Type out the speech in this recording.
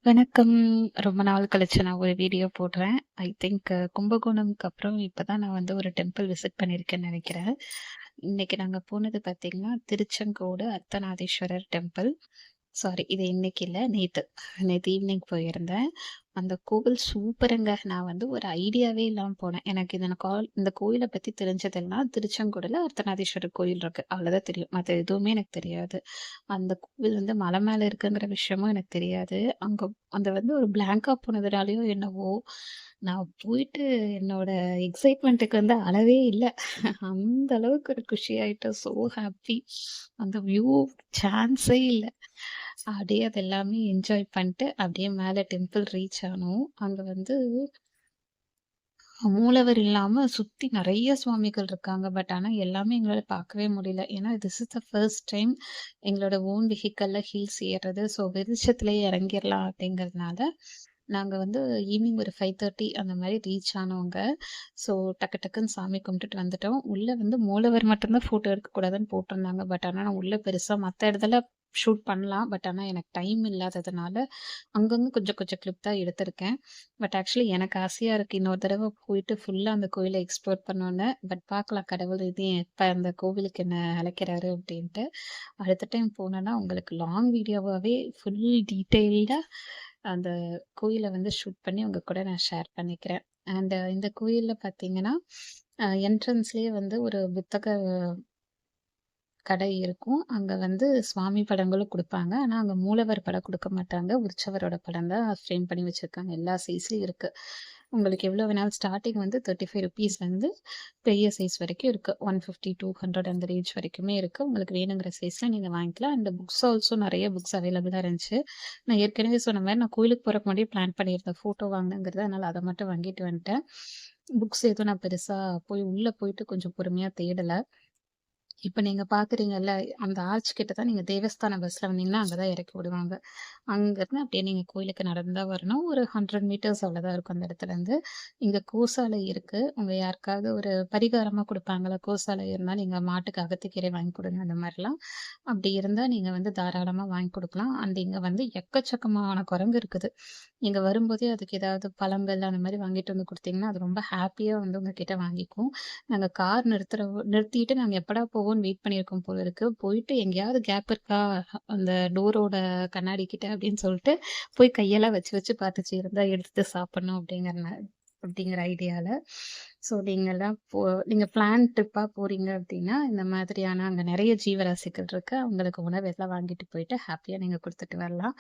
வணக்கம். ரொம்ப நாள் கழிச்சு நான் ஒரு வீடியோ போடுறேன். ஐ திங்க் கும்பகோணம்க்கு அப்புறம் இப்பதான் நான் வந்து ஒரு டெம்பிள் விசிட் பண்ணியிருக்கேன்னு நெனைக்கிறேன். இன்னைக்கு நாங்க போனது பார்த்தீங்கன்னா, திருச்செங்கோடு அர்த்தநாதீஸ்வரர் டெம்பிள். சாரி, இது இன்னைக்கு இல்ல, நேத்து. நேத்து ஈவினிங் போயிருந்தேன். அந்த கோவில் சூப்பருங்க. நான் வந்து ஒரு ஐடியாவே இல்லாம போனேன். எனக்கு இந்த கோயில பத்தி தெரிஞ்சதெல்லாம் திருச்செங்கோடுல அர்த்தநாதீஸ்வரர் கோயில் இருக்கு. அவ்வளோதான் தெரியும். மத்த எதுவுமே எனக்கு தெரியாது. அந்த கோவில் வந்து மலை மேல இருக்குங்கிற விஷயமும் எனக்கு தெரியாது. அங்க அந்த வந்து ஒரு பிளாங்கா போனதுனாலயோ என்னவோ, நான் போயிட்டு என்னோட எக்ஸைட்மென்ட்டுக்கு வந்து அளவே இல்ல. அந்த அளவுக்கு ஒரு குஷி ஆயிட்டேன். So happy. அந்த வியூ சான்ஸே இல்ல. அப்படியே அது எல்லாமே என்ஜாய் பண்ணிட்டு, அப்படியே மேல டெம்பிள் ரீச் ஆனோம். அங்க வந்து மூலவர் இல்லாம சுத்தி நெறைய சுவாமிகள் இருக்காங்க. பட் ஆனா எல்லாமே எங்களால பார்க்கவே முடியல. ஏன்னா this is the first time எங்களோட ஓன் வெஹிக்கல்ல ஹில்ஸ் ஏறுறது. ஸோ வெளிச்சத்திலேயே இறங்கிரலாம் அப்படிங்கிறதுனால, நாங்க வந்து ஈவினிங் ஒரு 5:30 அந்த மாரி ரீச் ஆனோங்க. ஸோ டக்கு டக்குன்னு சாமி கும்பிட்டுட்டு வந்துட்டோம். உள்ள வந்து மூலவர் மட்டும் தான் ஃபோட்டோ எடுக்கக்கூடாதுன்னு போட்டிருந்தாங்க. பட் ஆனா நான் உள்ள பெருசா மத்த இடத்துல ஷூட் பண்ணலாம். பட் ஆனா எனக்கு டைம் இல்லாததுனால, அங்கங்க கொஞ்சம் கொஞ்சம் கிளிப் தான் எடுத்திருக்கேன். பட் ஆக்சுவலி எனக்கு ஆசையா இருக்கு. இன்னொரு தடவ போயிட்டு ஃபுல்லா அந்த கோயில எக்ஸ்ப்ளோர் பண்ணணும்னு. பட் பார்க்கலாம் கடவுள் இது எப்ப அந்த கோவிலுக்கு என்ன அழைக்கிறாரு அப்டின்ட்டு. அடுத்த டைம் போனேன்னா, உங்களுக்கு லாங் வீடியோவாவே ஃபுல் டீட்டெயில்டா அந்த கோயில வந்து ஷூட் பண்ணி உங்க கூட நான் ஷேர் பண்ணிக்கிறேன். அண்ட் இந்த கோயில்ல பார்த்தீங்கன்னா, என்ட்ரன்ஸ்லயே வந்து ஒரு புத்தக கடை இருக்கும். அங்க வந்து சுவாமி படங்களும் குடுப்பாங்க. ஆனா, அங்க மூலவர் படம் குடுக்க மாட்டாங்க. உற்சவரோட படம் தான் ஃப்ரேம் பண்ணி வச்சிருக்காங்க. எல்லா சைஸ்லயும் இருக்கு. உங்களுக்கு எவ்வளோ வேணாலும் ஸ்டார்ட்டிங் வந்து ₹35லேருந்து பெரிய சைஸ் வரைக்கும் இருக்கு. 150, 200 அந்த ரேஞ்ச் வரைக்குமே இருக்கு. உங்களுக்கு வேணுங்கிற சைஸ்ல நீங்க வாங்கிக்கலாம். அண்ட் புக்ஸ் ஆல்சோ நெறைய புக்ஸ் அவைலபிளா இருந்துச்சு. நான் ஏற்கனவே சொன்ன மாரி நான் கோயிலுக்கு போறதுக்கு முன்னாடியே பிளான் பண்ணியிருந்தேன். ஃபோட்டோ வாங்கணுங்கிறது. அதனால அத மட்டும் வாங்கிட்டு வந்துட்டேன். புக்ஸ் எதுவும் நான் பெருசா உள்ள போயிட்டு கொஞ்சம் பொறுமையா தேடல. இப்ப நீங்க பார்க்குறீங்கல்ல, அந்த ஆர்ச் கிட்ட தான் நீங்க தேவஸ்தான பஸ்ல வந்தீங்கன்னா, அங்க தான் இறக்கி விடுவாங்க. அங்கருந்து அப்படியே நீங்க கோயிலுக்கு நடந்து தான் வரணும். ஒரு 100 மீட்டர்ஸ் அவ்வளோதான் இருக்கும் அந்த இடத்துலருந்து. இங்க கோசாலை இருக்கு. உங்க யாருக்காவது ஒரு பரிகாரமா குடுப்பாங்கல்ல, கோசாலை இருந்தா நீங்க மாட்டுக்கு அகத்திக்கீரை வாங்கி குடுங்க அந்த மாரிலாம். அப்படி இருந்தா நீங்க வந்து தாராளமா வாங்கி குடுக்கலாம். அண்ட் இங்க வந்து எக்கச்சக்கமான குரங்கு இருக்குது. நீங்க வரும்போதே அதுக்கு ஏதாவது பழங்கள் அந்த மாரி வாங்கிட்டு வந்து குடுத்தீங்கன்னா, அது ரொம்ப ஹேப்பியா வந்து உங்ககிட்ட வாங்கிக்கும். நாங்க கார் நிறுத்திட்டு நாங்க எப்படா போவோம்ன்னு வெயிட் பண்ணியிருக்கோம் போல இருக்கு. போயிட்டு எங்கேயாவது கேப் இருக்கா அந்த டோரோட கண்ணாடி கிட்ட அப்படின்னு சொல்லிட்டு, போய் கையெல்லாம் வச்சு வச்சு பார்த்துச்சு. இருந்தா எடுத்து சாப்பிடணும் அப்படிங்கிற ஐடியால. ஸோ நீங்க பிளான் ட்ரிப்பா போறீங்க அப்படின்னா, இந்த மாதிரியான அங்க நெறைய ஜீவராசிகள் இருக்கு. அவங்களுக்கு உணவு எல்லாம் வாங்கிட்டு போயிட்டு ஹேப்பியா நீங்க குடுத்துட்டு வரலாம்.